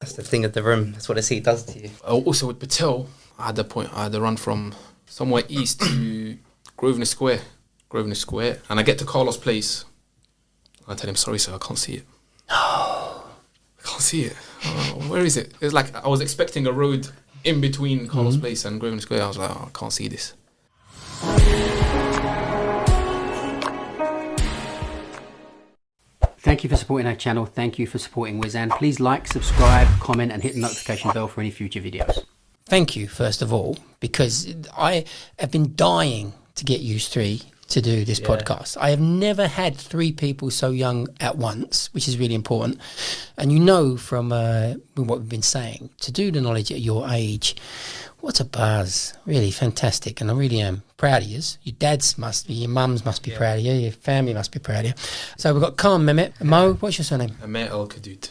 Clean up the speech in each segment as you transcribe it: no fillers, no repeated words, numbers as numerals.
That's the thing of the room. That's what the seat does to you. Also with Patel, I had to run from somewhere east to Grosvenor Square, and I get to Carlos Place. I tell him, sorry sir, I can't see it. No. I can't see it. Where is it? It's like I was expecting a road in between Carlos Place and Grosvenor Square. I was like, I can't see this. Thank you for supporting our channel. Thank you for supporting Wizan. Please like, subscribe, comment and hit the notification bell for any future videos. Thank you, first of all, because I have been dying to get you three to do this podcast. I have never had three people so young at once, which is really important. And you know from what we've been saying, to do the knowledge at your age, what a buzz. Really fantastic. And I really am proud of you. Your dads must be, your mums must be proud of you, your family must be proud of you. So we've got Khan Mehmet. Mo, what's your surname? Amer El Kadud.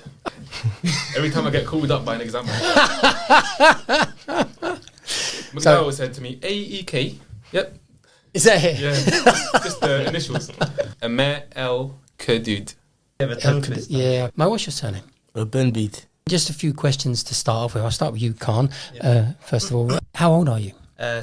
Every time I get called up by an examiner. Miguel always said to me, AEK. Yep. Is that it? Yeah, just the initials. Amer El Kadud. Yeah. Mo, what's your surname? Ben Beat. Just a few questions to start off with. I'll start with you, Khan. First of all, how old are you?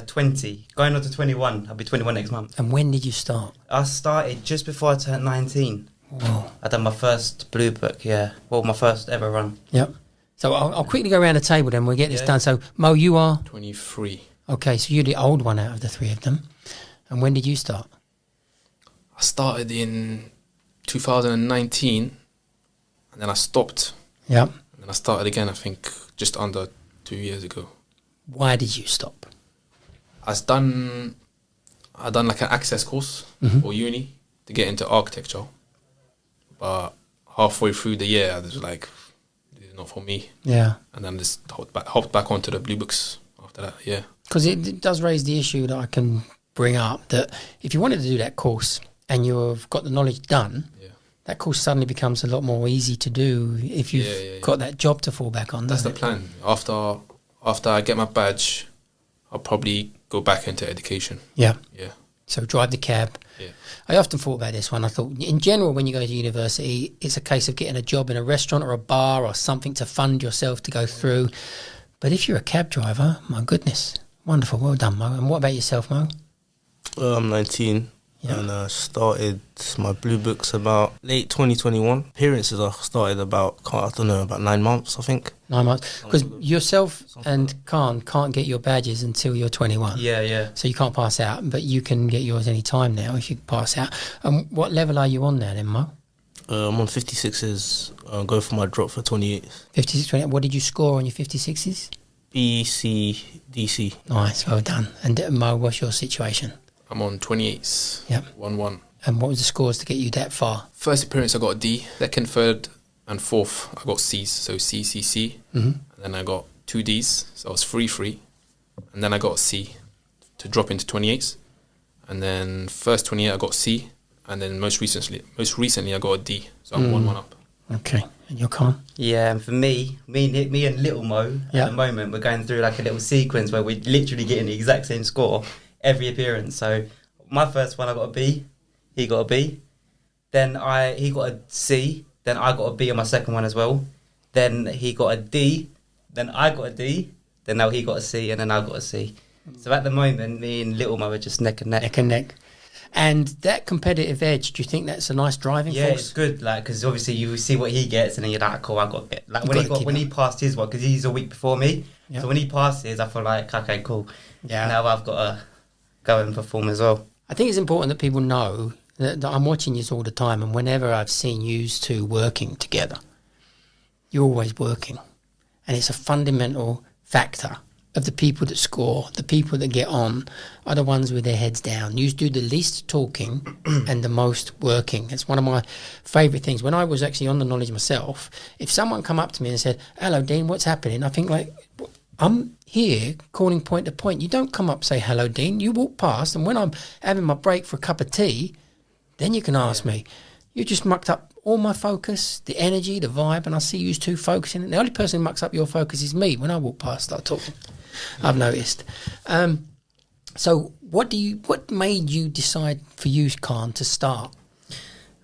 20. Going on to 21. I'll be 21 next month. And when did you start? I started just before I turned 19. Whoa. I done my first Blue Book, Well, my first ever run. Yep. So I'll quickly go around the table then. We'll get this done. So, Mo, you are? 23. Okay, so you're the old one out of the three of them. And when did you start? I started in 2019 and then I stopped. Yep. And then I started again, I think, just under 2 years ago. Why did you stop? I done like an access course for uni to get into architecture. But halfway through the year, I was like, this is not for me. Yeah. And then just hopped back onto the Blue Books after that, Because it does raise the issue that I can bring up, that if you wanted to do that course and you've got the knowledge done, that course suddenly becomes a lot more easy to do if you've got that job to fall back on. That's the plan. After I get my badge, I'll probably go back into education. Yeah. Yeah. So drive the cab. Yeah. I often thought about this one. I thought, in general, when you go to university, it's a case of getting a job in a restaurant or a bar or something to fund yourself to go through. But if you're a cab driver, my goodness, wonderful. Well done, Mo. And what about yourself, Mo? I'm 19 and I started my Blue Books about late 2021. Appearances I started about 9 months, I think. 9 months. Because yourself and Khan can't get your badges until you're 21. Yeah. So you can't pass out, but you can get yours any time now if you pass out. And what level are you on now then, Mo? I'm on 56s. I'll go for my drop for 28. 56, 28. What did you score on your 56s? BC, DC. Nice, well done. And Mo, what's your situation? I'm on 28s. Yep. 1-1. And what was the scores to get you that far? First appearance I got a D. Second, third and fourth I got C's. So C, C, C. And then I got 2 D's. So I was 3-3. And then I got a C to drop into 28s. And then first 28 I got C. And then most recently I got a D. So I'm 1-1 up. Okay. And you're Khan? Yeah, and for me and Little Mo, at the moment, we're going through like a little sequence where we're literally getting the exact same score every appearance. So my first one I got a B, he got a B, then he got a C, then I got a B on my second one as well, then he got a D, then I got a D, then now he got a C, and then I got a C. So at the moment, me and Little Mo are just neck and neck. Neck and neck. And that competitive edge, do you think that's a nice driving force? Yeah, it's good, like, because obviously you see what he gets, and then you're like, cool, I got to get. Like when he passed his one, because he's a week before me, so when he passed his, I feel like, okay, cool. Yeah. Now I've got to go and perform as well. I think it's important that people know that I'm watching you all the time, and whenever I've seen you two working together, you're always working, and it's a fundamental factor of the people that score. The people that get on are the ones with their heads down. You do the least talking and the most working. It's one of my favourite things. When I was actually on the knowledge myself, if someone come up to me and said, hello Dean, what's happening? I think, like, I'm here calling point to point. You don't come up and say, hello Dean. You walk past, and when I'm having my break for a cup of tea, then you can ask me. You just mucked up all my focus, the energy, the vibe, and I see you two focusing. The only person who mucks up your focus is me when I walk past, start talking. I've noticed. So what made you decide for you, Khan, to start?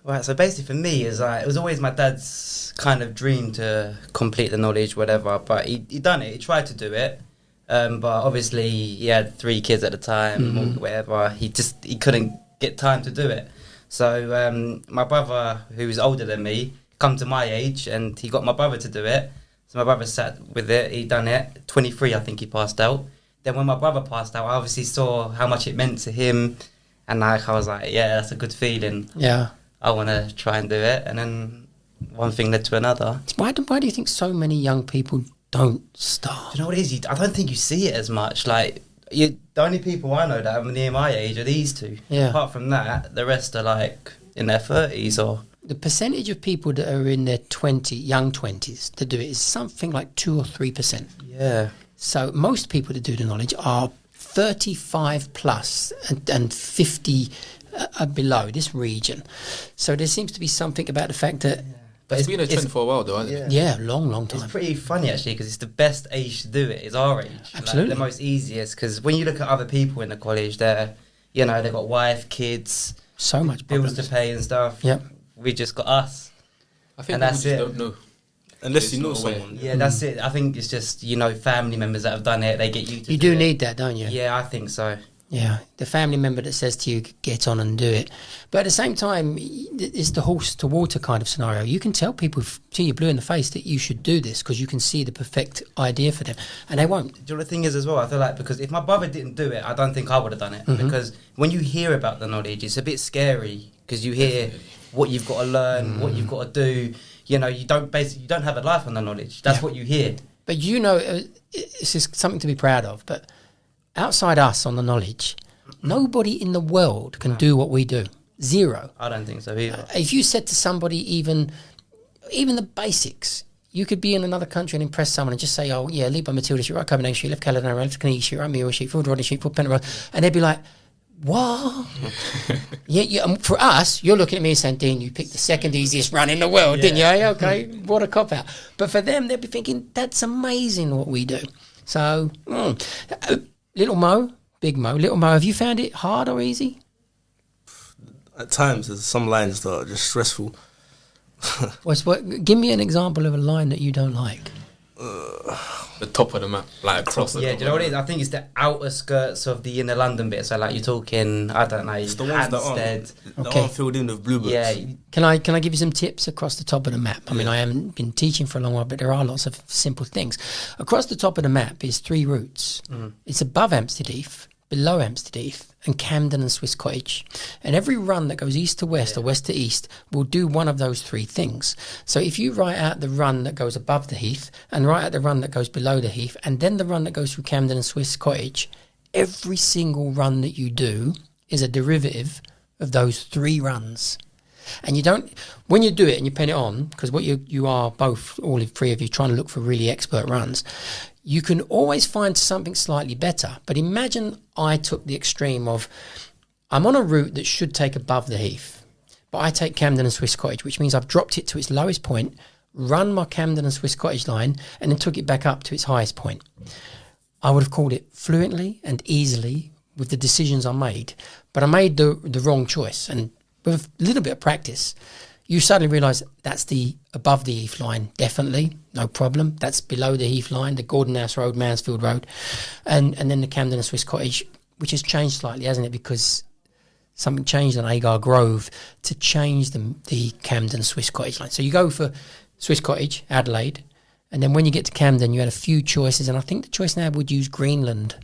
Right, so basically for me, is like, it was always my dad's kind of dream to complete the knowledge, whatever. But he done it. He tried to do it, but obviously he had 3 kids at the time, or whatever. He couldn't get time to do it. So my brother, who's older than me, come to my age, and he got my brother to do it. So my brother sat with it. He done it. 23, I think he passed out. Then when my brother passed out, I obviously saw how much it meant to him, and like I was like, yeah, that's a good feeling. Yeah. I want to try and do it, and then one thing led to another. Why do you think so many young people don't start? Do you know what it is? I don't think you see it as much. Like, the only people I know that are near my age are these two. Yeah. Apart from that, the rest are like in their 30s or... The percentage of people that are in their young 20s to do it is something like 2 or 3%. Yeah. So most people that do the knowledge are 35 plus and 50 below this region. So there seems to be something about the fact that... But it's been a trend for a while, though, hasn't it? Yeah, long time. It's pretty funny, actually, because it's the best age to do it. It's our age. Absolutely. Like, the most easiest, because when you look at other people in the college, they've got wife, kids... So much bills problems to pay and stuff. Yep. We just got us. I think And people that's just it. don't know. Unless you know It's not aware. someone. Yeah, that's it. I think it's just, family members that have done it, they get you to You do do it. need that, don't you? Yeah, I think so. Yeah, the family member that says to you, get on and do it. But at the same time, it's the horse to water kind of scenario. You can tell people, till you're blue in the face, that you should do this because you can see the perfect idea for them. And they won't. Do you know what the thing is as well? I feel like, because if my brother didn't do it, I don't think I would have done it. Because when you hear about the knowledge, it's a bit scary because you hear what you've got to learn, what you've got to do. You don't have a life on the knowledge. That's what you hear. But it's just something to be proud of. But outside us on the knowledge, nobody in the world can do what we do. Zero. I don't think so either. If you said to somebody even the basics, you could be in another country and impress someone and just say, oh, yeah, Liba Matilda, sheet, right Copenhagen sheet, left Caledon, right Canadian sheet, right Mira sheet, full Rodney sheet, full Penrod. And they'd be like, what? yeah, for us, you're looking at me and saying, Dean, you picked the second easiest run in the world, didn't you? Yeah, okay, what a cop-out. But for them, they'd be thinking, that's amazing what we do. So, Little Mo, Big Mo. Little Mo, have you found it hard or easy? At times, there's some lines that are just stressful. Give me an example of a line that you don't like. The top of the map, like across the Yeah, top do you know of what it the is? I think it's the outer skirts of the inner London bit. So, like, you're talking, I don't know, It's the ones that Hampstead. aren't filled in with blue books. Yeah, Can I give you some tips across the top of the map? I mean, I haven't been teaching for a long while, but there are lots of simple things. Across the top of the map is 3 routes. It's above Hampstead Heath, below Hampstead Heath, and Camden and Swiss Cottage. And every run that goes east to west or west to east will do one of those 3 things. So if you write out the run that goes above the heath and write out the run that goes below the heath and then the run that goes through Camden and Swiss Cottage, every single run that you do is a derivative of those 3 runs. And you don't, when you do it and you pen it on, because what you are both, all 3 of you, trying to look for really expert runs, you can always find something slightly better. But imagine I took the extreme of, I'm on a route that should take above the heath, but I take Camden and Swiss Cottage, which means I've dropped it to its lowest point, run my Camden and Swiss Cottage line, and then took it back up to its highest point. I would have called it fluently and easily with the decisions I made, but I made the wrong choice. And with a little bit of practice, you suddenly realise that's the above the heath line, definitely, no problem. That's below the heath line, the Gordon House Road, Mansfield Road, and then the Camden and Swiss Cottage, which has changed slightly, hasn't it? Because something changed on Agar Grove to change the Camden Swiss Cottage line. So you go for Swiss Cottage, Adelaide, and then when you get to Camden, you had a few choices, and I think the choice now would use Greenland.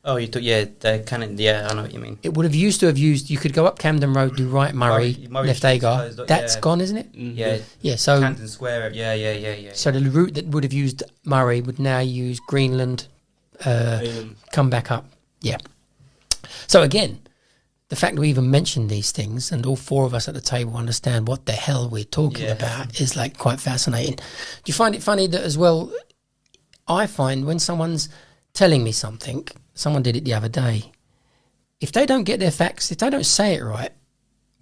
Oh, you took, yeah, I know what you mean. It would have used to have used, you could go up Camden Road, do right Murray left Agar. That's gone, isn't it? Yeah, so Camden Square, yeah. So the route that would have used Murray would now use Greenland, come back up. Yeah. So again, the fact that we even mentioned these things and all 4 of us at the table understand what the hell we're talking about is like quite fascinating. Do you find it funny that as well, I find when someone's telling me something, someone did it the other day, if they don't get their facts, if they don't say it right,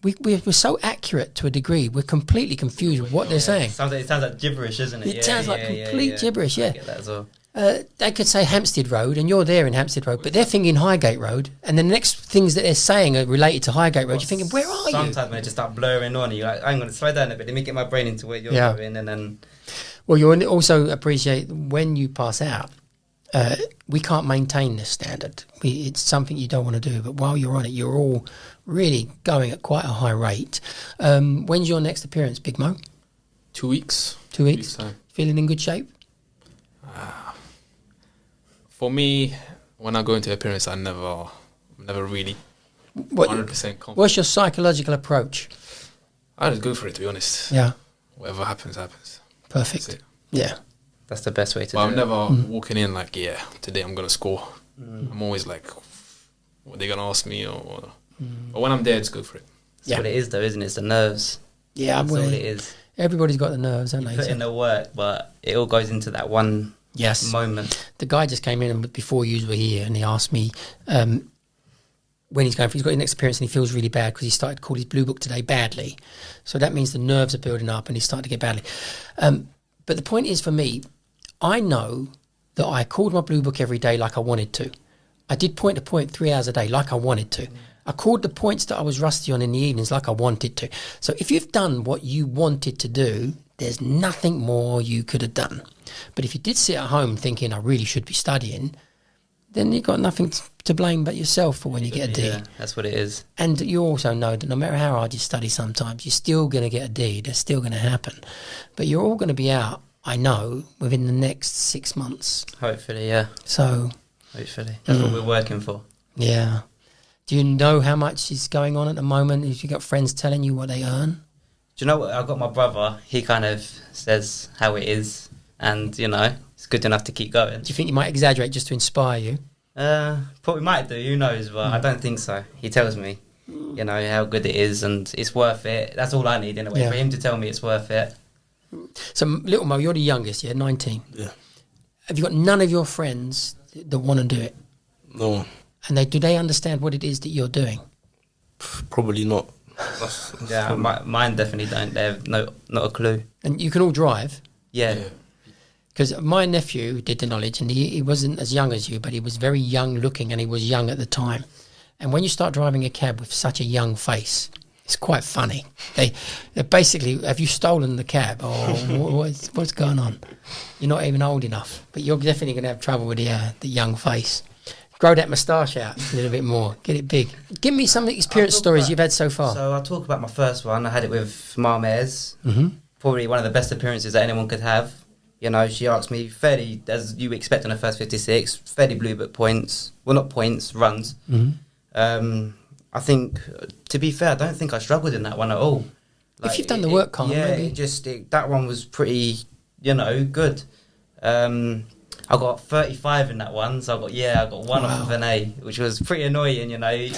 we're so accurate to a degree, we're completely confused with what they're saying. It sounds like gibberish, isn't it? It sounds like complete gibberish, yeah. I get that as well. They could say Hampstead Road, and you're there in Hampstead Road, but they're thinking Highgate Road, and the next things that they're saying are related to Highgate Road. You're thinking, where are you? Sometimes when it just start blurring on, you're like, I'm going to slow down a bit. Let me get my brain into where you're going, and then. Well, you also appreciate when you pass out. We can't maintain this standard. It's something you don't want to do, but while you're on it, you're all really going at quite a high rate. When's your next appearance, Big Mo? 2 weeks. 2 weeks. Feeling in good shape? For me, when I go into appearance, I'm never really 100% confident. What's your psychological approach? I just go for it, to be honest. Yeah. Whatever happens, happens. Perfect. That's it. Yeah. That's the best way to do it. it. I'm never walking in like, yeah, today I'm going to score. I'm always like, what are they going to ask me? But when I'm there, just go for it. That's what it is, though, isn't it? It's the nerves. Yeah, that's all it is. Everybody's got the nerves, don't they? Put in the work, but it all goes into that one moment. The guy just came in and before you were here, and he asked me when he's got his next appearance, and he feels really bad because he started to call his blue book today badly. So that means the nerves are building up, and he's starting to get badly. But the point is, for me, I know that I called my blue book every day like I wanted to. I did point to point 3 hours a day like I wanted to. I called the points that I was rusty on in the evenings like I wanted to. So if you've done what you wanted to do, there's nothing more you could have done. But if you did sit at home thinking I really should be studying, then you've got nothing to blame but yourself for when you get a D. Yeah, that's what it is. And you also know that no matter how hard you study sometimes, you're still going to get a D. That's still going to happen. But you're all going to be out, I know, within the next 6 months. Hopefully, yeah. So... Hopefully. That's what we're working for. Yeah. Do you know how much is going on at the moment? Have you got friends telling you what they earn? Do you know what? I've got my brother. He kind of says how it is. And, you know, it's good enough to keep going. Do you think you might exaggerate just to inspire you? Probably might do. Who knows? But I don't think so. He tells me, you know, how good it is and it's worth it. That's all I need, in a way, for him to tell me it's worth it. So, Little Mo, you're the youngest, 19. Yeah. Have you got none of your friends that want to do it? No one. And do they understand what it is that you're doing? Probably not. Yeah, mine definitely don't. They have not a clue. And you can all drive? Yeah. Because my nephew did the knowledge, and he wasn't as young as you, but he was very young looking, and he was young at the time. And when you start driving a cab with such a young face, it's quite funny. They basically, have you stolen the cab? Or what's going on? You're not even old enough, but you're definitely going to have trouble with the young face. Grow that moustache out a little bit more. Get it big. Give me some experience stories you've had so far. So I'll talk about my first one. I had it with Marmez. Probably one of the best appearances that anyone could have. You know, she asked me fairly, as you expect on her first 56, fairly blue book points. Well, not points, runs. I think, to be fair, I don't think I struggled in that one at all. Like, if you've done the work, Colin, maybe. That one was pretty, you know, good. I got 35 in that one, so I got one off of an A, which was pretty annoying, you know.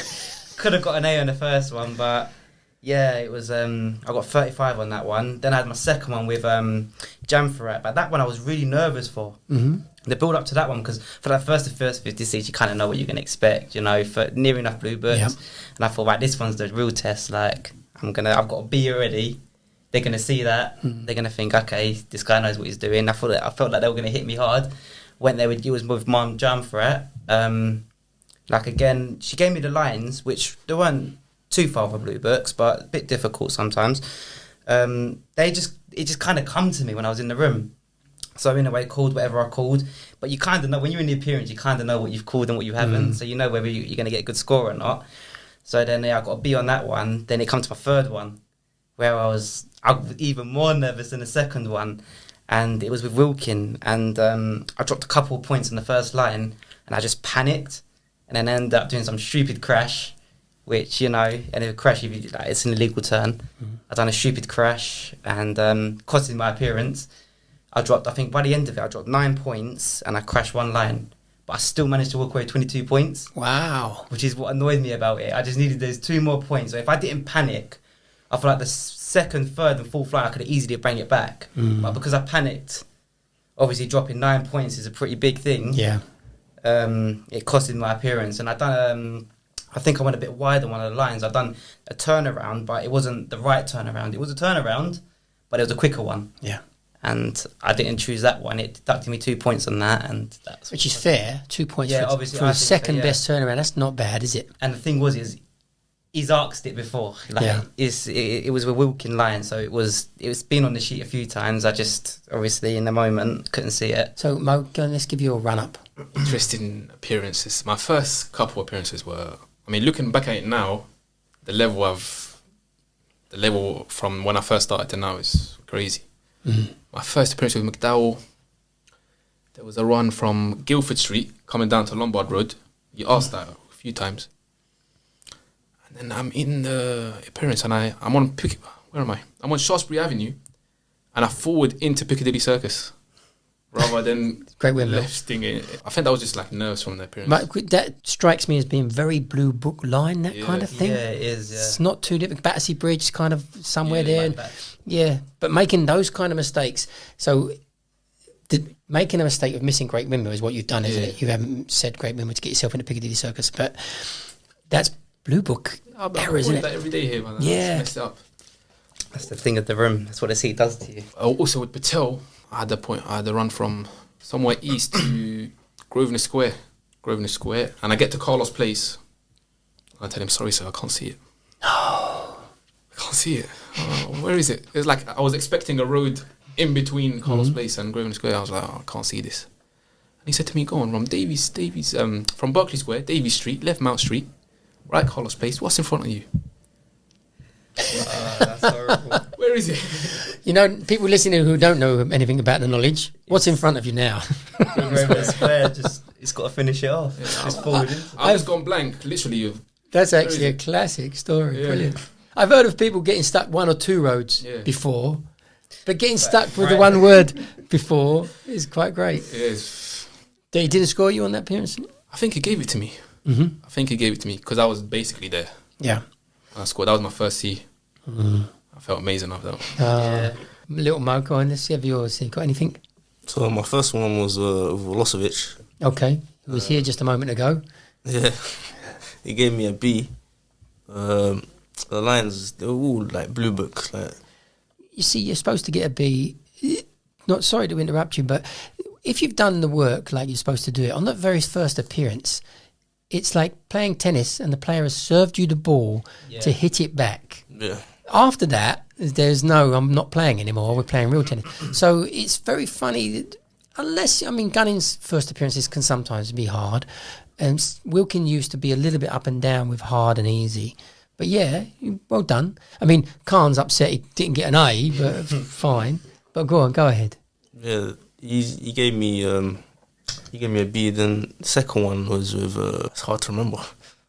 Could have got an A on the first one, but yeah, it was. I got 35 on that one. Then I had my second one with Jamferat, but that one I was really nervous for. The build up to that one, because for that first 56, you kind of know what you're going to expect, you know, for near enough blue books. And I thought, right, this one's the real test. Like, I've got a B already. They're going to see that. They're going to think, okay, this guy knows what he's doing. I felt like they were going to hit me hard. Went there with Mom Jamferat. Like, again, she gave me the lines, which they weren't too far for blue books, but a bit difficult sometimes. It just kind of come to me when I was in the room. So in a way, called whatever I called. But you kind of know, when you're in the appearance, you kind of know what you've called and what you haven't. So you know whether you're going to get a good score or not. So then I got a B on that one. Then it comes to my third one, where I was even more nervous than the second one. And it was with Wilkin. And I dropped a couple of points in the first line. And I just panicked. And then ended up doing some stupid crash. Which, you know, and a crash, it's an illegal turn. I done a stupid crash and costing my appearance. I think by the end of it, I dropped 9 points and I crashed one line. But I still managed to walk away with 22 points. Wow. Which is what annoyed me about it. I just needed those 2 more points. So if I didn't panic, I feel like the second, third and fourth line, I could have easily bring it back. But because I panicked, obviously dropping 9 points is a pretty big thing. Yeah. It costed my appearance. And I done... I think I went a bit wide on one of the lines. I've done a turnaround, but it wasn't the right turnaround. It was a turnaround, but it was a quicker one. Yeah. and I didn't choose that one. It deducted me 2 points on that, and that's Which is fair. 2 points Yeah, for, obviously, for I the think so, second yeah. best turnaround. That's not bad, is it? And the thing was, he's asked it before. Like, Yeah. it was a Wilkin line, so it's been on the sheet a few times. I just obviously in the moment couldn't see it. So, Mo, go on, let's give you a run-up. Interesting appearances. My first couple appearances were, I mean, looking back at it now, the level from when I first started to now is crazy. My first appearance with McDowell, there was a run from Guildford Street coming down to Lombard Road. You asked that a few times. And then I'm in the appearance and I'm on where am I? I'm on Shaftesbury Avenue and I forward into Piccadilly Circus rather than Great windmill. lifting it. I think that was just like nerves from the appearance. That strikes me as being very Blue Book line, that Yeah. kind of thing. Yeah, it is. Yeah. It's not too difficult. Battersea Bridge, kind of somewhere Yeah, there. like that. Yeah, but making those kind of mistakes. So, making a mistake of missing Great Windmill is what you've done, isn't Yeah. it? You haven't said Great Windmill to get yourself into Piccadilly Circus, but that's Blue Book I error, isn't that it? every day here, man. Yeah. I just messed it up. That's the thing of the room. That's what the seat does to you. Also with Patel, I had a run from somewhere east to Grosvenor Square, and I get to Carlos Place. I tell him, sorry sir, I can't see it. I can't see it. Where is it? It was like I was expecting a road in between Carlos Place and Grosvenor Square. I was like, I can't see this. And he said to me, go on, from from Berkeley Square, Davies Street, left Mount Street, right Carlos Place. What's in front of you? That's horrible. Where is it? You know, people listening who don't know anything about the knowledge, what's in front of you now? Grosvenor Square, it's got to finish it off. Just forward into it. I've just gone blank, literally. That's Where actually is a classic story. Yeah. Brilliant. I've heard of people getting stuck one or two roads Yeah. before, but getting stuck with the right. one word before is quite great. Yes. He didn't score you on that appearance? I think he gave it to me. Mm-hmm. I think he gave it to me because I was basically there. Yeah. I scored. That was my first C. I felt amazing after that. Yeah. Little Mo, go on, let's see if yours. You got anything? So my first one was with Volosevic. Okay. He was here just a moment ago. Yeah, he gave me a B. The lines, they were all like blue books. Like, You see, you're supposed to get a B. Not sorry to interrupt you, but if you've done the work like you're supposed to do it, on that very first appearance, it's like playing tennis and the player has served you the ball to hit it back. yeah, After that, there's no, I'm not playing anymore, we're playing real tennis. So it's very funny, that unless, I mean, Gunning's first appearances can sometimes be hard, and Wilkin used to be a little bit up and down with hard and easy. But yeah, well done. I mean, Khan's upset he didn't get an A, but fine. But go on, go ahead. yeah. He gave me a B. Then the second one was with it's hard to remember.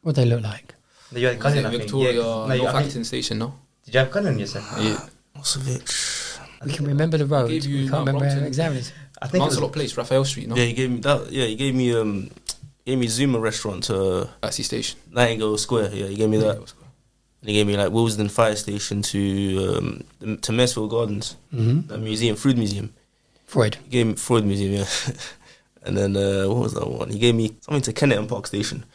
What they look like. You had Was Gunning, it I think. Victoria Yeah. No, North I think- Acton Station, no? Did you have Gunning yourself? Yeah. Volosevic. We can remember the road. Gave you We can't remember Brompton. how examiners. I think it was, Lancelot Place, Raphael Street, no? Yeah, he gave me that. Yeah, he gave me Zuma restaurant to Battersea Station. Nightingale Square. Yeah, he gave me that. And he gave me like Willesden Fire Station to Maresfield Gardens, that museum, Food Museum. Freud. He gave me Freud Museum, yeah. And then what was that one? He gave me something to Kennington Park Station.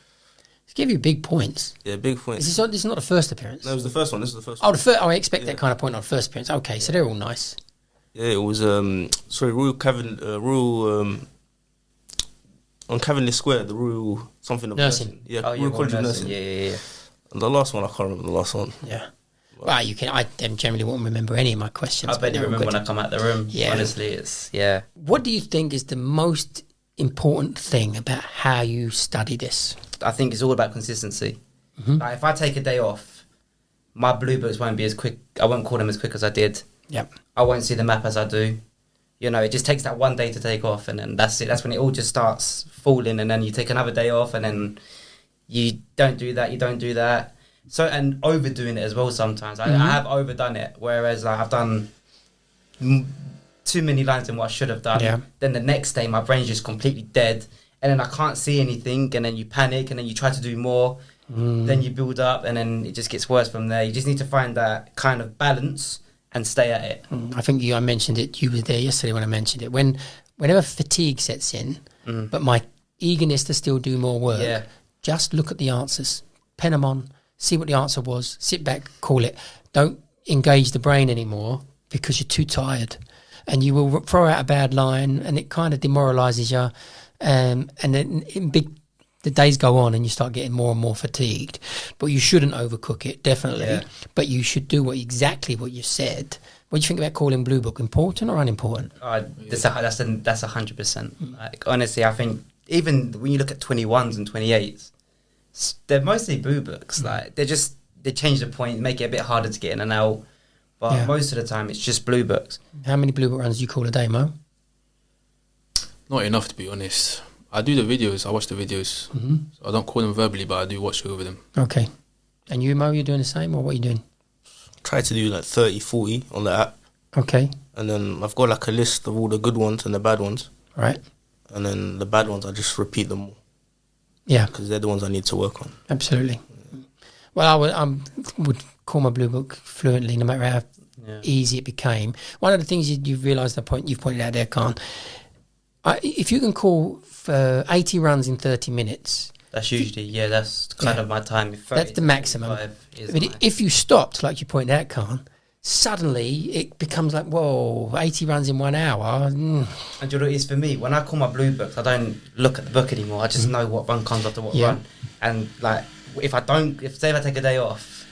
He gave you big points. Yeah, big point. This is not the first appearance. No, it was the first one. This was the first Oh, one. the first. Oh, I expect that kind of point on first appearance. Okay, so they're all nice. Yeah, it was Royal on Cavendish Square, the Royal something of Nursing. Yeah, oh, Royal College of Nursing. Yeah. And the last one, I can't remember the last one. Yeah. Well, you can. I generally won't remember any of my questions. I bet you they're all remember good. when I come out the room. Yeah. Honestly, it's, yeah. What do you think is the most important thing about how you study this? I think it's all about consistency. Like if I take a day off, my blue books won't be as quick. I won't call them as quick as I did. Yep. I won't see the map as I do. You know, it just takes that one day to take off, and then that's it. That's when it all just starts falling, and then you take another day off, and then you don't do that. You don't do that. So, and overdoing it as well sometimes. I have overdone it, whereas like, I've done too many lines than what I should have done. Yeah. Then the next day, my brain's just completely dead, and then I can't see anything, and then you panic, and then you try to do more. Then you build up, and then it just gets worse from there. You just need to find that kind of balance and stay at it. I think I mentioned it. You were there yesterday when I mentioned it. Whenever fatigue sets in, but my eagerness to still do more work, Yeah. just look at the answers, pen them on, see what the answer was, sit back, call it. Don't engage the brain anymore because you're too tired. and you will throw out a bad line, and it kind of demoralises you. And then the days go on, and you start getting more and more fatigued. But you shouldn't overcook it, definitely. Yeah. But you should do exactly what you said. What do you think about calling Blue Book? Important or unimportant? That's 100%. Like, honestly, I think even when you look at 21s and 28s, they're mostly Blue Books. Like they change the point, make it a bit harder to get in and out. But most of the time, it's just Blue Books. How many Blue Book runs do you call a day, Mo? Not enough, to be honest. I do the videos. I watch the videos. So I don't call them verbally, but I do watch over them. Okay. And you, Mo, you doing the same, or what are you doing? Try to do like 30, 40 on the app. Okay. And then I've got like a list of all the good ones and the bad ones. Right. And then the bad ones, I just repeat them all. Yeah. Because they're the ones I need to work on. Absolutely. Well, I would call my Blue Book fluently, no matter how easy it became. One of the things you've realised, you've pointed out there, Khan, if you can call for 80 runs in 30 minutes... That's usually, that's kind of my time. That's the maximum. If you stopped, like you pointed out, Khan, suddenly it becomes like, whoa, 80 runs in 1 hour. And you know what it is for me? When I call my Blue Books, I don't look at the book anymore. I just know what run comes after what run. And like, if I take a day off,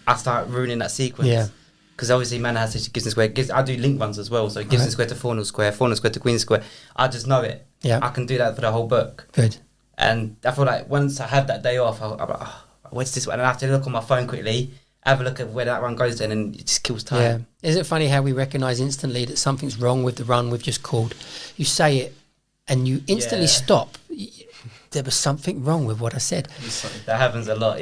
I start ruining that sequence. Yeah. Because obviously man has to Gibson Square. I do link runs as well. So Gibson Square to Fornal Square to Queen Square. I just know it. Yeah. I can do that for the whole book. Good. And I feel like once I have that day off, I'm like, what's this one? And I have to look on my phone quickly, have a look at where that run goes then, and it just kills time. Yeah. Is it funny how we recognise instantly that something's wrong with the run we've just called? You say it and you instantly stop. There was something wrong with what I said. That happens a lot,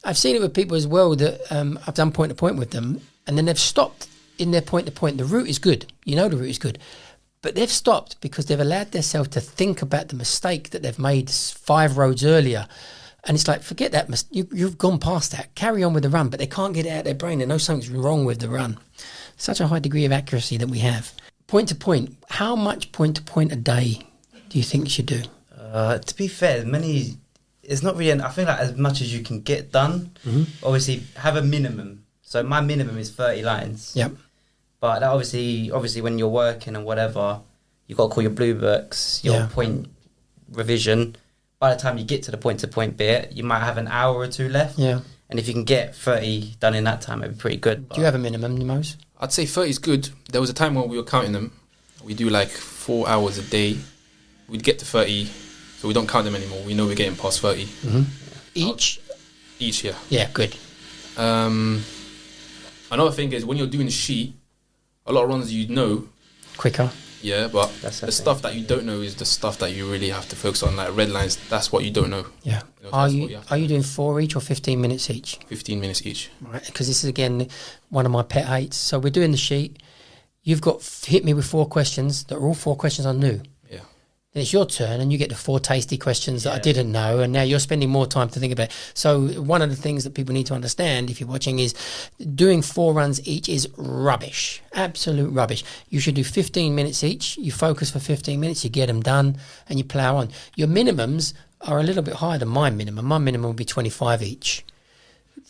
I've seen it with people as well that I've done point-to-point with them, and then they've stopped in their point-to-point. The route is good. You know the route is good. But they've stopped because they've allowed themselves to think about the mistake that they've made 5 roads earlier. And it's like, forget that. You've gone past that. Carry on with the run. But they can't get it out of their brain. They know something's wrong with the run. Such a high degree of accuracy that we have. Point to point. How much point to point a day do you think you should do? To be fair, it's not really, I feel like as much as you can get done, obviously have a minimum. So my minimum is 30 lines. Yep. But that obviously when you're working and whatever, you've got to call your Blue Books, your point revision. By the time you get to the point-to-point bit, you might have an hour or 2 left. Yeah. And if you can get 30 done in that time, it'd be pretty good. Do you have a minimum, Mose? I'd say 30 is good. There was a time when we were counting them. We do like 4 hours a day. We'd get to 30, so we don't count them anymore. We know we're getting past 30. Each? Each, yeah. Yeah, good. Another thing is when you're doing the sheet, a lot of runs you know. Quicker. Yeah, but That's the stuff that you don't know is the stuff that you really have to focus on. Like red lines, that's what you don't know. Yeah. You know, Are that's what have to you doing 4 each or 15 minutes each? 15 minutes each. Right, because this is again one of my pet hates. So we're doing the sheet. You've got hit me with 4 questions that are all 4 questions I knew. Yeah. Then it's your turn, and you get the 4 tasty questions that I didn't know, and now you're spending more time to think about it. So one of the things that people need to understand if you're watching is doing 4 runs each is rubbish, absolute rubbish. You should do 15 minutes each. You focus for 15 minutes, you get them done, and you plough on. Your minimums are a little bit higher than my minimum. My minimum would be 25 each.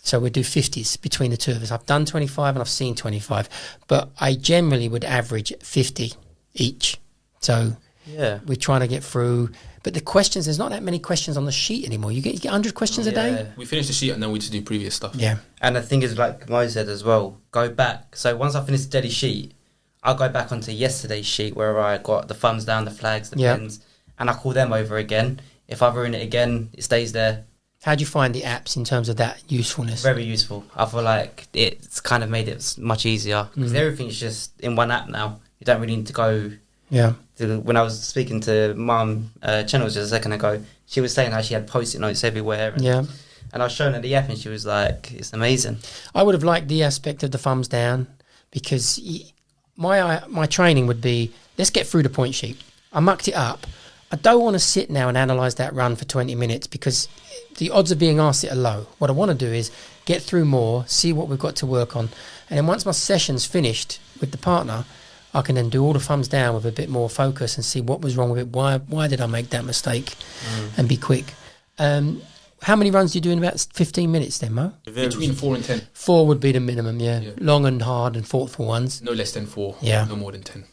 So we do 50s between the two of us. I've done 25 and I've seen 25, but I generally would average 50 each. So we're trying to get through. But the questions, there's not that many questions on the sheet anymore. You get 100 questions a day? We finish the sheet and then we just do previous stuff. Yeah. And the thing is, like Mo said as well, go back. So once I finish the daily sheet, I'll go back onto yesterday's sheet where I got the thumbs down, the flags, the pins, and I call them over again. If I ruin it again, it stays there. How do you find the apps in terms of that usefulness? Very useful. I feel like it's kind of made it much easier because everything's just in one app now. You don't really need to go. Yeah. When I was speaking to Mum Channels just a second ago, she was saying how she had post-it notes everywhere. And I was showing her the app and she was like, it's amazing. I would have liked the aspect of the thumbs down because my training would be, let's get through the point sheet. I mucked it up. I don't want to sit now and analyse that run for 20 minutes because the odds of being asked it are low. What I want to do is get through more, see what we've got to work on. And then once my session's finished with the partner, I can then do all the thumbs down with a bit more focus and see what was wrong with it. Why did I make that mistake? And be quick. How many runs do you do in about 15 minutes then, Mo? Between 4 and 10. 4 would be the minimum, yeah. Long and hard and thoughtful ones. No less than 4. Yeah. No more than 10.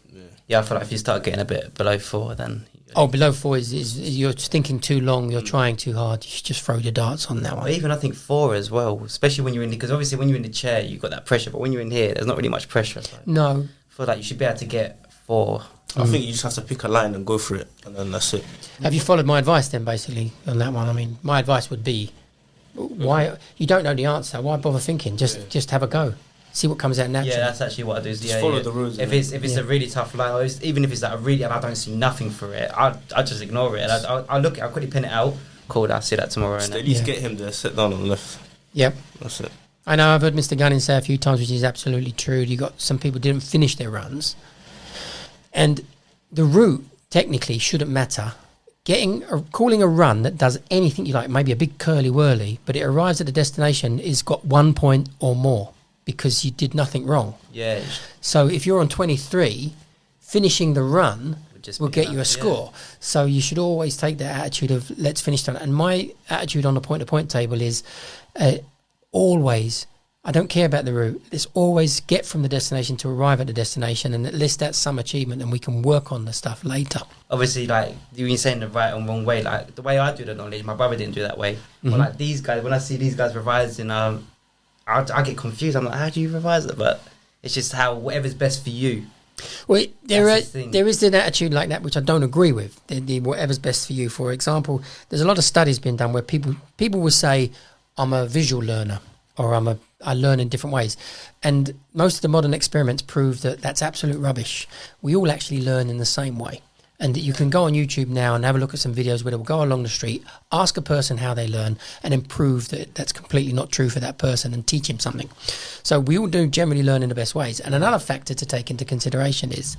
yeah, I feel like if you start getting a bit below 4, then Below 4 is you're thinking too long. You're trying too hard. You should just throw your darts on that or one. even I think 4 as well, especially when you're in, because obviously when you're in the chair you've got that pressure, but when you're in here there's not really much pressure. So No. I feel like you should be able to get 4. I think you just have to pick a line and go for it, and then that's it. Have you followed my advice then, basically, on that one? I mean, my advice would be, why you don't know the answer? Why bother thinking? Just have a go. See what comes out naturally. Yeah, that's actually what I do. Just follow the rules. If it's a really tough line, or even if it's like a really, and I don't see nothing for it, I just ignore it. And I look, I quickly pin it out. Cool, I'll see that tomorrow. Just And at least get him there, sit down on the left. Yep. That's it. I know I've heard Mr. Gunning say a few times, which is absolutely true. You got some people didn't finish their runs, and the route technically shouldn't matter. Calling a run that does anything you like, maybe a big curly whirly, but it arrives at the destination, is got 1 point or more because you did nothing wrong. yeah, So if you're on 23, finishing the run will get you a score. So you should always take that attitude of let's finish that. And my attitude on the point-to-point table is always, I don't care about the route. Let's always get from the destination to arrive at the destination, and at least that's some achievement, and we can work on the stuff later. obviously, like you're saying the right and wrong way. Like the way I do the knowledge, my brother didn't do that way. But like these guys, when I see these guys revising, I get confused. I'm like, how do you revise it? But it's just how whatever's best for you. Well, there That's the thing. there is an attitude like that which I don't agree with. The whatever's best for you. For example, there's a lot of studies being done where people will say, "I'm a visual learner," or I learn in different ways, and most of the modern experiments prove that that's absolute rubbish. We all actually learn in the same way. And you can go on YouTube now and have a look at some videos where they'll go along the street, ask a person how they learn, and then prove that that's completely not true for that person and teach him something. So we all do generally learn in the best ways. And another factor to take into consideration is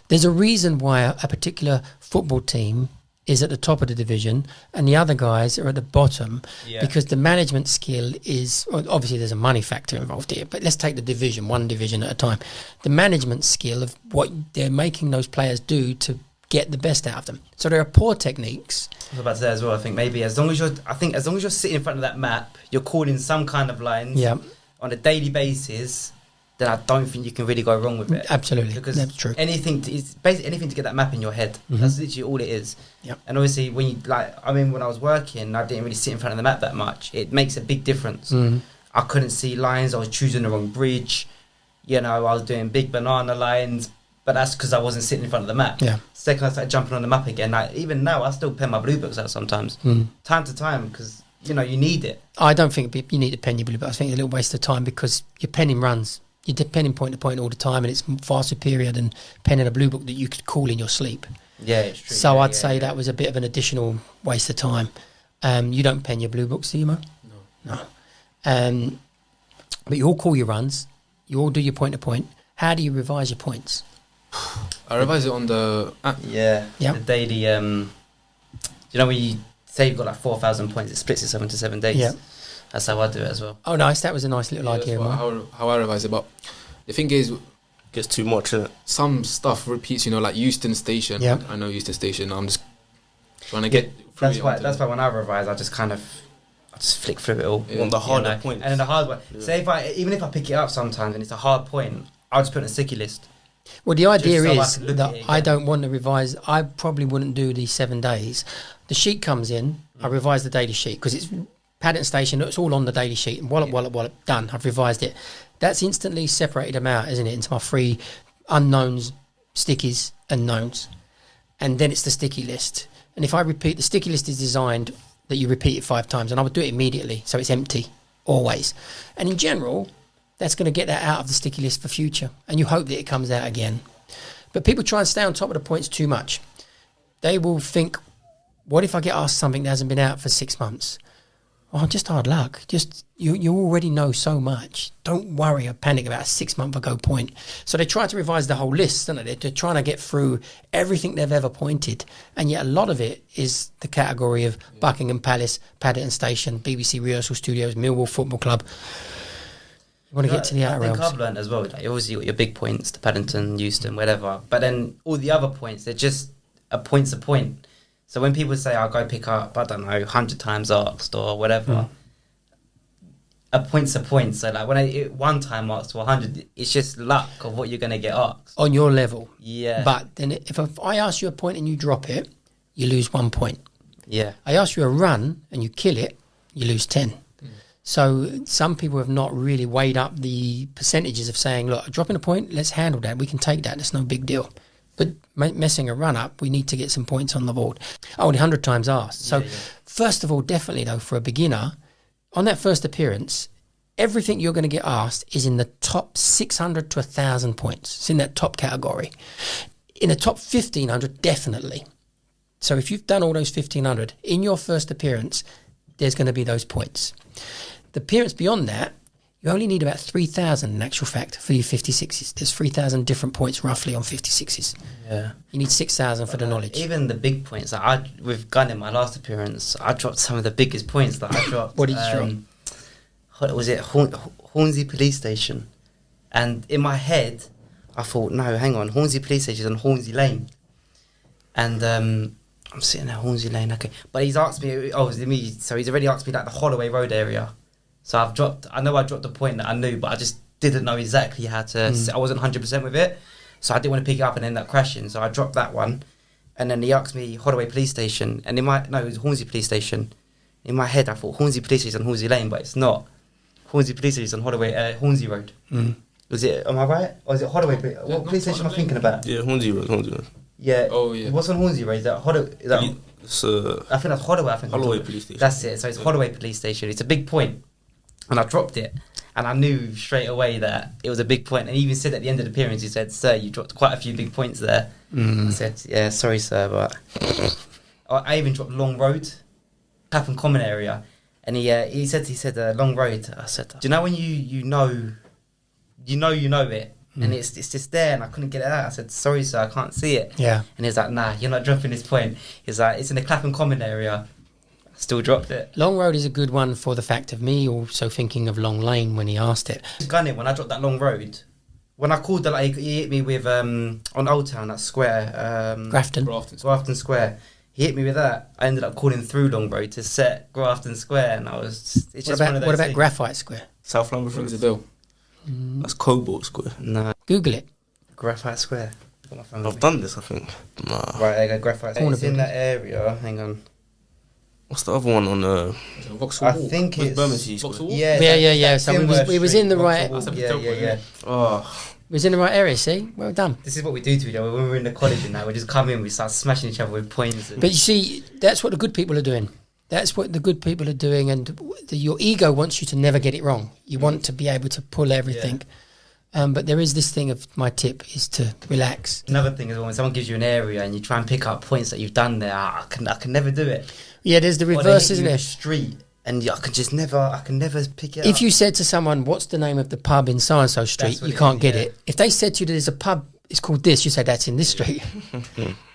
there's a reason why a particular football team is at the top of the division and the other guys are at the bottom, because the management skill is, well, obviously there's a money factor involved here, but let's take the division, one division at a time. The management skill of what they're making those players do to get the best out of them. So there are poor techniques. I was about to say as well. I think maybe as long as you're sitting in front of that map, you're calling some kind of lines on a daily basis, then I don't think you can really go wrong with it. Absolutely, because that's true. It's basically anything to get that map in your head. That's literally all it is. Yep. And obviously, when you when I was working, I didn't really sit in front of the map that much. It makes a big difference. I couldn't see lines. I was choosing the wrong bridge. I was doing big banana lines. But that's because I wasn't sitting in front of the map. Yeah. Second, I started jumping on the map again. Even now, I still pen my blue books out sometimes, time to time, because you need it. I don't think you need to pen your blue book. I think it's a little waste of time because you're penning runs. You're penning point to point all the time, and it's far superior than penning a blue book that you could call in your sleep. Yeah, it's true. So I'd say that was a bit of an additional waste of time. You don't pen your blue books, do you, Mo? No. But you all call your runs. You all do your point to point. How do you revise your points? I revise it on the app. Yeah. Yeah. The daily. When you say you've got like 4,000 points, it splits itself into 7 days. Yeah. That's how I do it as well. Oh, nice. That was a nice little idea. How I revise it. But the thing is, Gets too much in it. some stuff repeats. Like Euston Station. Yeah. I know Euston Station. I'm just trying to get. through That's it why. onto- That's why when I revise, I just flick through it all. Yeah. On the harder points. And then the hard one. Say even if I pick it up sometimes and it's a hard point, I'll just put it in a sticky list. Well, the idea so I is can look at that it I again. don't want to revise. I probably wouldn't do these 7 days. The sheet comes in. I revise the daily sheet because it's Paddington Station. It's all on the daily sheet. And wallop, done. I've revised it. That's instantly separated them out, isn't it, into my 3 unknowns, stickies, and knowns. And then it's the sticky list. And if I repeat, the sticky list is designed that you repeat it 5 times, and I would do it immediately, so it's empty, always. And in general, that's going to get that out of the sticky list for future, and you hope that it comes out again. But people try and stay on top of the points too much. They will think, what if I get asked something that hasn't been out for 6 months? Oh, just hard luck. Just you already know so much. Don't worry or panic about a 6 month ago point. So they try to revise the whole list, don't they? They're trying to get through everything they've ever pointed. And yet a lot of it is the category of Buckingham Palace, Paddington Station, BBC Rehearsal Studios, Millwall Football Club. You want to get to the outer I think realms. I've learned as well. Like, obviously, you got your big points, the Paddington, Euston, whatever. But then all the other points, they're just a point's a point. So when people say, I'll go pick up, I don't know, 100 times asked or whatever, a point's a point. So like when one time marks to 100, it's just luck of what you're gonna get asked On your level. Yeah. But then if I ask you a point and you drop it, you lose 1 point. Yeah. I ask you a run and you kill it, you lose 10. So some people have not really weighed up the percentages of saying, look, dropping a point, let's handle that. We can take that. It's no big deal. But messing a run up, we need to get some points on the board. Only 100 times asked. So first of all, definitely though, for a beginner, on that first appearance, everything you're going to get asked is in the top 600 to 1,000 points. It's in that top category. In the top 1,500, definitely. So if you've done all those 1,500, in your first appearance, there's going to be those points. The appearance beyond that, you only need about 3,000 in actual fact for your 56s. There's 3,000 different points roughly on 56s. Yeah. You need 6,000 for the knowledge. Even the big points, like with Gun in my last appearance, I dropped some of the biggest points. Like I dropped. What did you drop? Was it Hornsey Police Station? And in my head, I thought, no, hang on, Hornsey Police Station is on Hornsey Lane. And I'm sitting there, Hornsey Lane, okay. But he's asked me, so he's already asked me like the Holloway Road area. So I dropped a point that I knew, but I just didn't know exactly how to, I wasn't 100% with it. So I didn't want to pick it up and end up crashing. So I dropped that one. And then he asked me Holloway Police Station. And it was Hornsey Police Station. In my head, I thought Hornsey Police Station is on Hornsey Lane, but it's not. Hornsey Police Station is on Hornsey Road. Was it, am I right? Or is it Holloway? What police station am I thinking about? Yeah, Hornsey Road. Yeah. Oh, yeah. What's on Hornsey Road? Is that Holloway? It's, I think that's Holloway. Holloway Police Station. That's it. So it's Holloway Police Station. It's a big point. And I dropped it. And I knew straight away that it was a big point. And he even said at the end of the appearance, he said, sir, you dropped quite a few big points there. I said, yeah, sorry, sir, but... I even dropped Long Road, Clapham Common area. And he said, Long Road. I said, do you know when you know it? And it's just there, and I couldn't get it out. I said, sorry, sir, I can't see it. Yeah. And he's like, nah, you're not dropping this point. He's like, it's in the Clapham Common area. I still dropped it. Long Road is a good one for the fact of me also thinking of Long Lane when he asked it. Gunning, when I dropped that Long Road, when I called he hit me with, on Old Town, that square. Grafton Square. He hit me with that. I ended up calling through Long Road to set Grafton Square, and I was... It's just one of those What about things. Graphite Square? South London Rings a bell. That's Cobalt Square. No, Google it. Graphite Square. Got my phone with I've me. done this, I think. Nah. Right, there you go, Graphite Square. Corner It's in building. that area. Hang on. What's the other one on I think it's... Bermondsey Square. Vauxhall? Yeah, Yeah. that's So we Kenworth was in the Street, right... Vauxhall. That's a Yeah. Oh, It was in the right area, see? Well done. This is what we do to each other when we're in the college and now. We just come in, we start smashing each other with points. And But you see, that's what the good people are doing. That's what the good people are doing, and your ego wants you to never get it wrong. You want to be able to pull everything. But there is this thing of my tip is to relax. Another thing is when someone gives you an area and you try and pick up points that you've done there, I can never do it. Yeah, there's the Or they reverse, hit isn't you in there? the street and I can never pick it up. If you said to someone, what's the name of the pub in so-and-so street, what you it can't is, get yeah. it. If they said to you there's a pub, it's called this, you say that's in this street.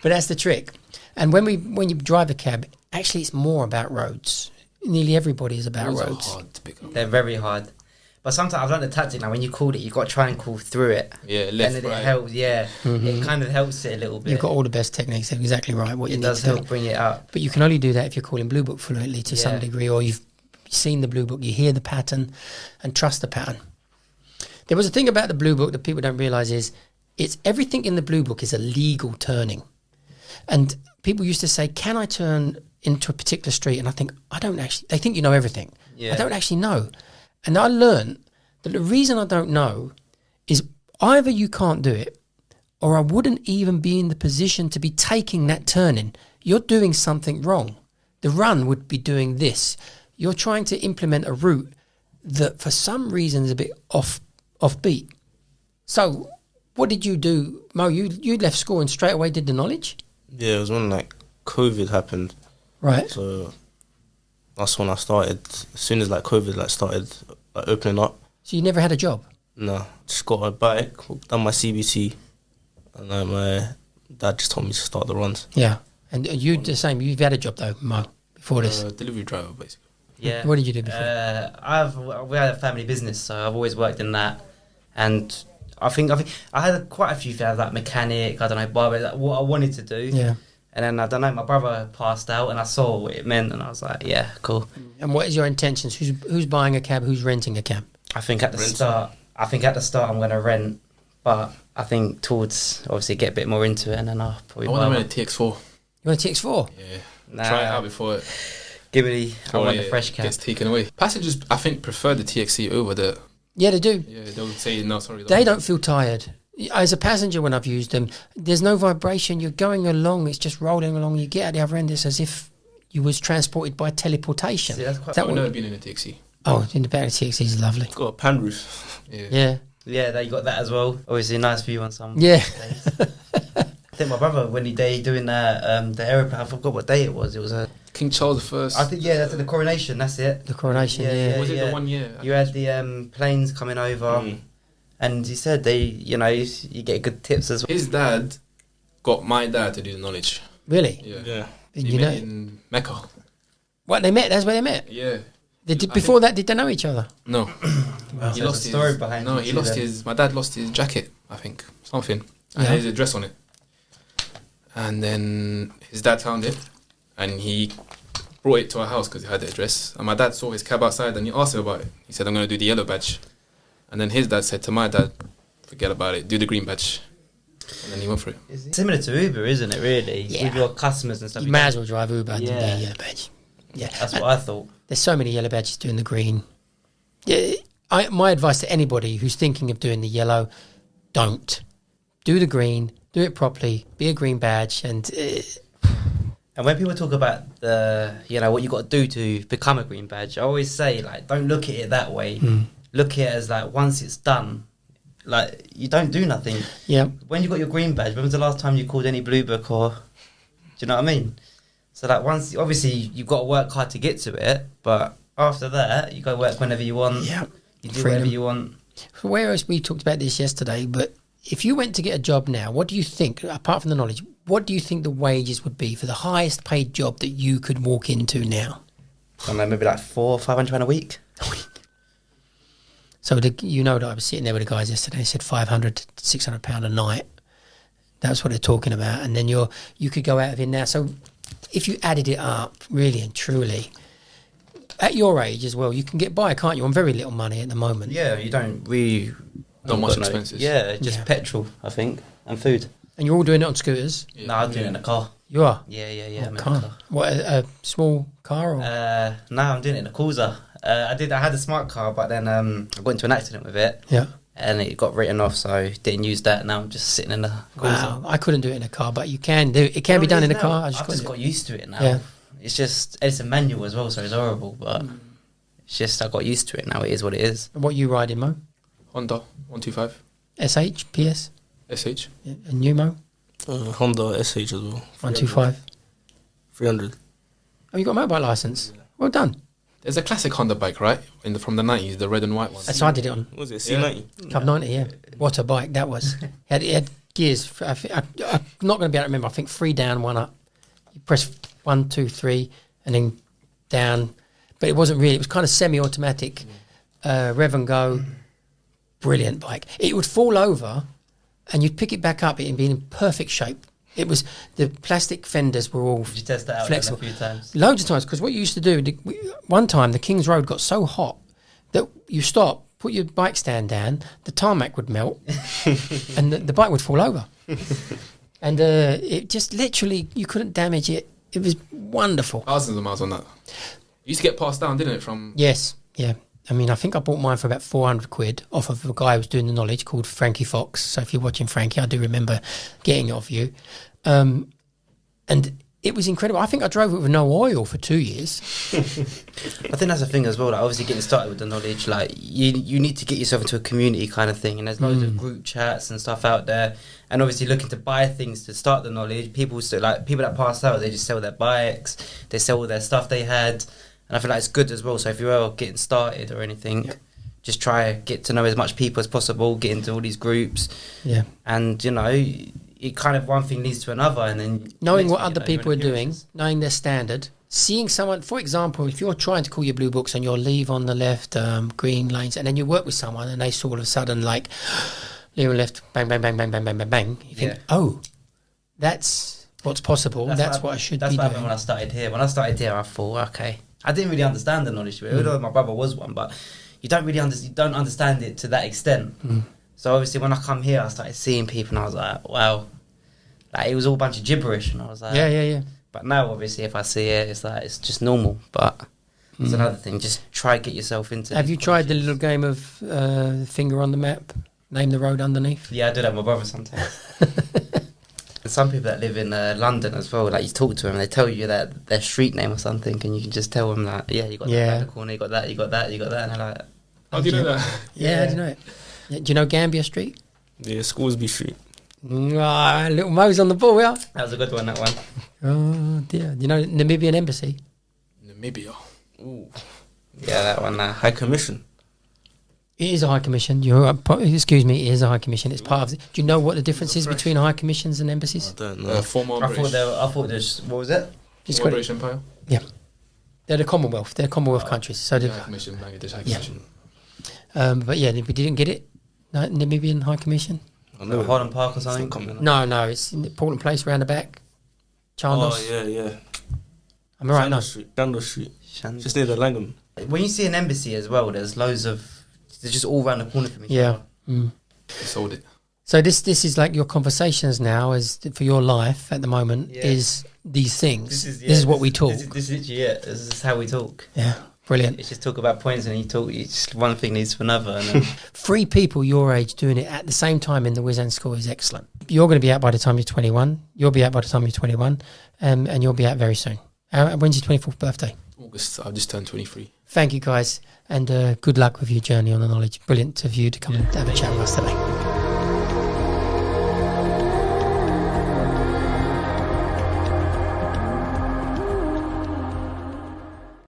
But that's the trick. And when you drive a cab, actually it's more about roads. Nearly everybody is about Roads are roads. hard to pick up. They're very hard. But sometimes I've learned the tactic now. When you call it, you've got to try and call through it. Yeah, And left, then right. it helps. Yeah, it kind of helps it a little bit. You've got all the best techniques. They're exactly right. What you it need does to do. help bring it up. But you can only do that if you're calling Blue Book fluently to some Yeah. degree, or you've seen the Blue Book, you hear the pattern, and trust the pattern. There was a thing about the Blue Book that people don't realise is it's everything in the Blue Book is a legal turning. And people used to say, can I turn into a particular street? And I think, I don't actually, they think you know everything. Yeah. I don't actually know. And I learned that the reason I don't know is either you can't do it, or I wouldn't even be in the position to be taking that turning. You're doing something wrong. The run would be doing this. You're trying to implement a route that for some reason is a bit offbeat. So what did you do, Mo? You left school and straight away did the knowledge? yeah, it was when like COVID happened. Right. So that's when I started. As soon as like COVID started opening up, So you never had a job? no, just got a bike, done my CBT, and then my dad just told me to start the runs. Yeah. And you the same. You've had a job though, Mo, before this. Delivery driver, basically. Yeah. What did you do before? We had a family business, so I've always worked in that, and I think I had quite a few things like mechanic. I don't know, barber. Like, what I wanted to do. Yeah. And then, I don't know, my brother passed out and I saw what it meant and I was like, yeah, cool. And what is your intentions? Who's buying a cab? Who's renting a cab? I think at the start I'm going to rent, but I think towards, obviously, get a bit more into it and then I'll probably I buy want to one. rent a TX4. You want a TX4? Yeah. Nah. Try it out before it Give me, I want the fresh cab. gets taken away. Passengers, I think, prefer the TXC over the... Yeah, they do. Yeah, they'll say, no, sorry. They don't feel tired. As a passenger, when I've used them, there's no vibration. You're going along. It's just rolling along. You get at the other end. It's as if you was transported by teleportation. See, that's quite I've never been in a TXC. Oh, in the back of the TXC is lovely. Got a pan roof. Yeah. Yeah. Yeah, they got that as well. Obviously, a nice view on some Yeah. days. I think my brother, when he doing the aeroplane, I forgot what day it was. It was a... King Charles I. I think, yeah, that's the coronation, that's it. The coronation, Yeah, yeah. Was it yeah. the 1 year? You had the planes coming over, and he said you get good tips as well. His dad got my dad to do the knowledge. Really? Yeah. Yeah. They You met know, in Mecca. what, they met? That's where they met? Yeah. Before that, did they know each other? No. So there's a story behind No, it he too lost then. his... My dad lost his jacket, I think. Something. And Yeah. his address on it. And then his dad found it. And he brought it to our house because he had the address. And my dad saw his cab outside and he asked him about it. He said, I'm going to do the yellow badge. And then his dad said to my dad, forget about it, do the green badge. And then he went for it. It's similar to Uber, isn't it, really? Yeah. With your customers and stuff. You may as well drive Uber and Yeah. get a yellow badge. Yeah. That's what I thought. There's so many yellow badges doing the green. Yeah, my advice to anybody who's thinking of doing the yellow, don't. Do the green, do it properly, be a green badge, and And when people talk about what you got to do to become a green badge, I always say, like, don't look at it that way. Look at it as, like, once it's done, like, you don't do nothing. yeah. When you got your green badge, when was the last time you called any Blue Book or... Do you know what I mean? So, like, once... Obviously, you've got to work hard to get to it, but after that, you got to work whenever you want. Yeah. You do Freedom. whatever you want. Whereas we talked about this yesterday, but if you went to get a job now, what do you think, apart from the knowledge, what do you think the wages would be for the highest paid job that you could walk into now? I don't know, maybe like £400 or £500 a week. So that I was sitting there with the guys yesterday. They said £500 to £600 a night. That's what they're talking about. And then you could go out of it now. So if you added it up, really and truly, at your age as well, you can get by, can't you, on very little money at the moment? Yeah, you don't really... Not much got no- expenses. Yeah, just Yeah. petrol, I think, and food. And you're all doing it on scooters? Yeah. No, I'm doing it in a car. You are? Yeah, I'm What in a car? car. What, a small car? Or? No, I'm doing it in a Corsa. I had a smart car, but then I got into an accident with it, yeah. and it got written off, so didn't use that. Now I'm just sitting in a Corsa. Wow. I couldn't do it in a car, but you can do it. It can be done in a car. I've just couldn't got do it. used to it now. Yeah. It's a manual as well, so it's horrible, but it's just I got used to it now. It is what it is. What are you riding, Mo? Honda 125 SH, PS, SH. yeah. And new Mo? Honda SH as well. 125. 300. Oh, you got a motorbike license? Well done. There's a classic Honda bike, right? From the 90s, the red and white one. So I did it on What was it? C90? Cub 90, yeah. What a bike that was. It had gears. I'm not going to be able to remember. I think 3 down, 1 up. You press 1, 2, 3, and then down. But it wasn't really. It was kind of semi-automatic. Rev and go. Brilliant bike. It would fall over, and you'd pick it back up. It'd be in perfect shape. It was the plastic fenders were all Did you test that out flexible. a few times? Loads of times, because what you used to do, one time the King's Road got so hot that you stop, put your bike stand down, the tarmac would melt, and the bike would fall over. And it just literally, you couldn't damage it. It was wonderful. Thousands of miles on that. It used to get passed down, didn't it? From Yes, yeah. I mean, I think I bought mine for about 400 quid off of a guy who was doing the knowledge called Frankie Fox. So if you're watching Frankie, I do remember getting it off you. And it was incredible. I think I drove it with no oil for 2 years. I think that's the thing as well. Like, obviously, getting started with the knowledge, like you need to get yourself into a community kind of thing, and there's loads of group chats and stuff out there. And obviously, looking to buy things to start the knowledge. People that pass out, they just sell their bikes, they sell all their stuff they had, and I feel like it's good as well. So if you are getting started or anything, just try get to know as much people as possible, get into all these groups, and it kind of one thing leads to another, and then Knowing next what thing other you know, people are you're in doing, appearances. knowing their standard, seeing someone, for example, if you're trying to call your blue books and you're leave on the left, green lanes, and then you work with someone and they sort of sudden leave on left, bang, bang, bang, bang, bang, bang, bang, bang. You think, oh, that's what's possible. That's what I should be That's what happened doing. when I started here. When I started here, I thought, okay, I didn't really understand the knowledge to it. Although my brother was one, but you don't really don't understand it to that extent. So obviously, when I come here, I started seeing people, and I was like, wow, like it was all a bunch of gibberish, and I was like, Yeah. But now, obviously, if I see it, it's like it's just normal. But it's another thing. Just try get yourself into. Have you tried the little game of finger on the map, name the road underneath? Yeah, I do that with my brother sometimes. Some people that live in London as well, like you talk to them, they tell you that their street name or something, and you can just tell them like, yeah, you got that around the corner, you got that, you got that, you got that, and they're like, How do you know that? Yeah, how do you know it? Yeah, do you know Gambia Street? Yeah, Scoresby Street. Little Mo's on the ball, yeah. that was a good one, that one. Oh dear. You know Namibian Embassy? Namibia. Ooh. Yeah, that one. High Commission. It is a high commission. Excuse me, it is a high commission. It's part of the, do you know what the difference is between high commissions and embassies? I don't know. Former I British. thought there's what was it? Just Former got it. British Empire. Yeah. They're the Commonwealth. They're Commonwealth countries. So High they've, Commission, Bangladesh High Yeah. Commission. but yeah, we didn't get it. No, Namibian High Commission? I know. Holland Park or something. It's not coming. No, it's in the Portland Place round the back. Chandos. Oh, yeah. Am I right? No. Chandler Street. Shan- Just near the Langham. When you see an embassy as well, there's loads of. They're just all around the corner from each Yeah. other. Mm. They sold it. So this is like your conversations now, as for your life at the moment, Yeah. is these things. This is what we talk. This is literally it. This is how we talk. Yeah, brilliant. It's just talk about points, and you talk. It's just one thing leads to another. And then, 3 people your age doing it at the same time in the Wizan School is excellent. You're going to be out by the time you're 21. You'll be out by the time you're 21, and you'll be out very soon. When's your 24th birthday? August. I've just turned 23. Thank you, guys, and good luck with your journey on the knowledge. Brilliant of you to come and have a chat with us today.